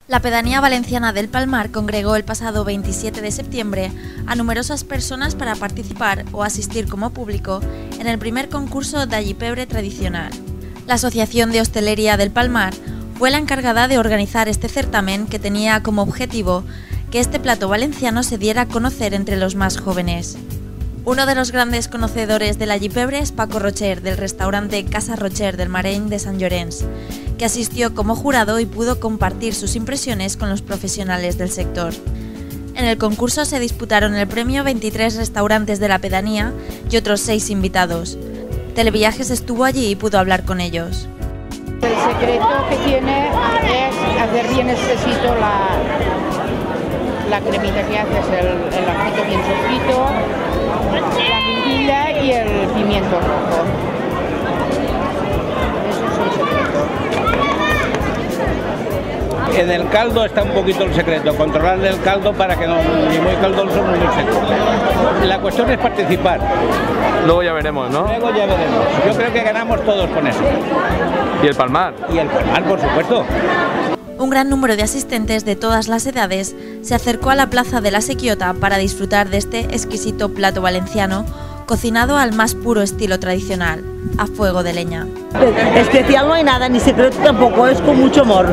La pedanía valenciana del Palmar congregó el pasado 27 de septiembre a numerosas personas para participar o asistir como público en el primer concurso de allipebre tradicional. La Asociación de Hostelería del Palmar fue la encargada de organizar este certamen que tenía como objetivo que este plato valenciano se diera a conocer entre los más jóvenes. Uno de los grandes conocedores del allipebre es Paco Rocher, del restaurante Casa Rocher del Mareny de Sant Llorenç, que asistió como jurado y pudo compartir sus impresiones con los profesionales del sector. En el concurso se disputaron el premio 23 restaurantes de la pedanía y otros 6 invitados. Televiajes estuvo allí y pudo hablar con ellos. El secreto que tiene es hacer bien exquisito la cremita que haces, el ajito bien sofrito, la guindilla y el pimiento rojo. Eso es el secreto. En el caldo está un poquito el secreto, controlar el caldo para que no ni muy caldoso ni muy seco. La cuestión es participar. Luego ya veremos, ¿no? Luego ya veremos. Yo creo que ganamos todos con eso. ¿Y el Palmar? Y el Palmar, por supuesto. Un gran número de asistentes de todas las edades se acercó a la plaza de la Sequiota para disfrutar de este exquisito plato valenciano cocinado al más puro estilo tradicional, a fuego de leña. Especial no hay nada, ni secreto tampoco, es con mucho amor.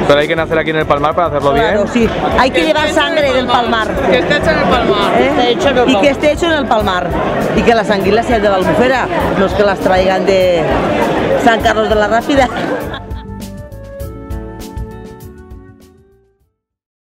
Pero hay que nacer aquí en el Palmar para hacerlo Claro, bien. sí, hay que llevar sangre del Palmar. Que esté hecho en el Palmar. Y que esté hecho en el Palmar. Y que las anguilas sean de la Albufera, no es que las traigan de San Carlos de la Rápida.